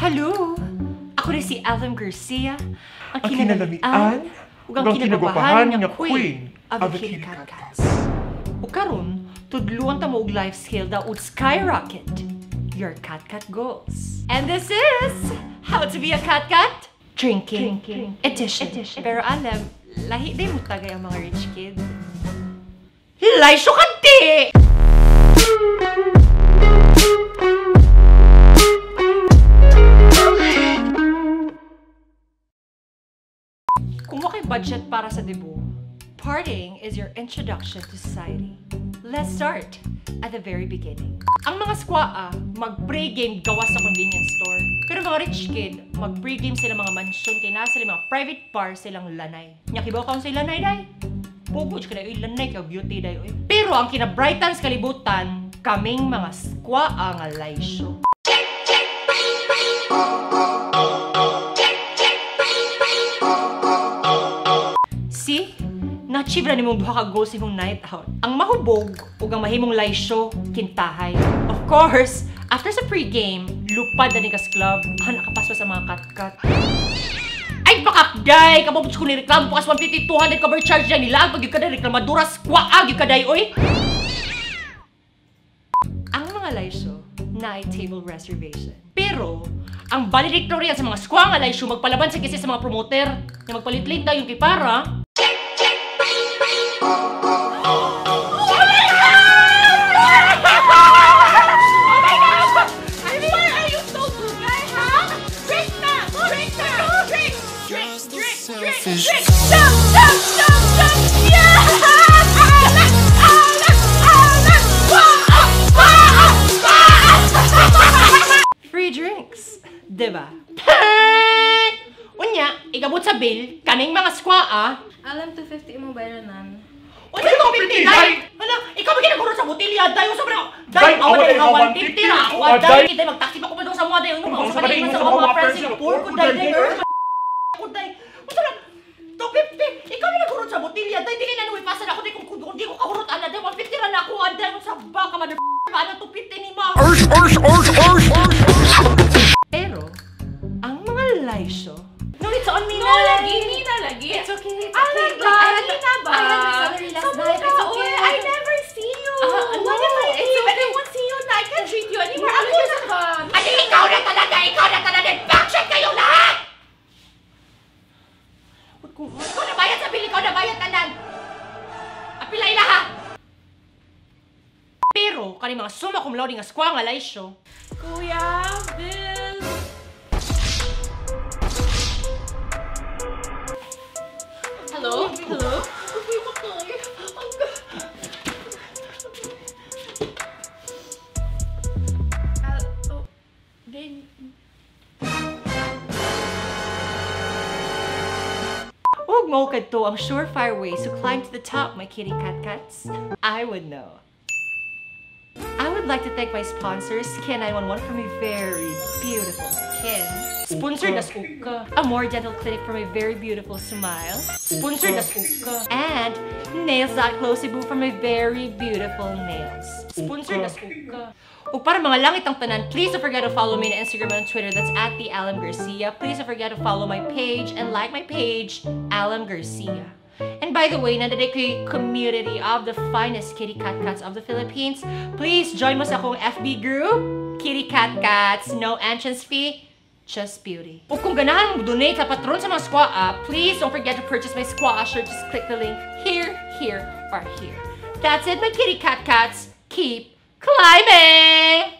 Hello! Ako rin si Alem Garcia, ang kinalamian, ug ang kinagubahan nga queen of the kitty cat cats. Ug karon, tudluan ta mo og life skill that would skyrocket your cat goals. And this is How to be a Cat Drinking edition. Pero Alem, lahi din mo tagay ang mga rich kid. Laysho kanti! Kung wakay budget para sa debut, partying is your introduction to society. Let's start at the very beginning. Ang mga squaa, mag-pre-game gawa sa convenience store. Pero mga rich kid, mag-pre-game sila mga mansyon, kaya nasa sila mga private bar silang lanay. Nyakibaw ka sa lanay, day? Pugod ka na yung lanay, ka beauty, day. Pero ang kinabrightan sa kalibutan, kaming mga squaa nga Laysho. See? Na-achieve na ni mong duha ka goals imong night out. Ang mahubog ug ang mahimong Laysho kintahay. Of course, after sa pre-game, lupad na ni kas club, nakapaswa sa mga cat-cat. Ay bakakday! Kababot ko ni reklamo pakas 150, 200 cover charge na nila. Pag yung kada reklamadura, squaag yung kaday, oy! Ang mga Laysho na ay table reservation. Pero, ang valedictorian sa mga squaa nga Laysho magpalaban sa kisi sa mga promoter na magpalit-lit na yung pipara. Free drinks, diba? Unya, igabot sa bill, kaning mga squaa. Alam, 250 mo bayaran. O, sa 250, day! Hala, ikaw ba ginaguro sa butilya, day? O, sabi na, day, ako na yung 150 na ako, day! Day, magtaksi pa ko pa doon sa mga, day. Ano ba? Sa baliman sa mga friends yung poor ko, day, day. Ako, day. O, sabi na, 250, ikaw na nagurot sa butilya, day. Di ka na nawipasan ako, day. Kung di ko kahurot, ana, day. 150 na ako, day. Sa baka, mother ana, 250 ni ma. Pero, ang mga Laysho, no, it's on me na lagi. It's okay, it's okay. Lagi na ba? I had my salary last night. It's okay. I never see you. No, it's okay. I won't see you na. I can't treat you anymore. Ako na ba? Ay, ikaw na talaga! Ikaw na talaga! Backcheck kayo lahat! Ikaw na bayad sa bill! Ikaw na bayad tanan! Apilay lahat! Pero, kani mga summa cum laude nga squaa nga Laysho. Kuya, Bill! Hello? Hello? Huwag mo kadto ang surefire ways to climb to the top, my kitty cats. I would know. I would like to thank my sponsor, Skin 911, for my very beautiful skin. Sponsored na Uka. Amor Dental Clinic for my very beautiful smile. Sponsored na Uka. And Nails.Clo Cebu for my very beautiful nails. Sponsored na Uka. O para mga langit ang tanan, please don't forget to follow me on Instagram and on Twitter. That's at the Alem Garcia. Please don't forget to follow my page and like my page, Alem Garcia. And by the way, nandiyan ko yung community of the finest kitty cats of the Philippines. Please join mo sa akong FB group, Kitty Cats, no entrance fee, just beauty. O kung ganahan mo donate sa patron sa mga squaa, please don't forget to purchase my squaa shirt. Just click the link here, or here. That's it, my kitty cats. Keep climbing!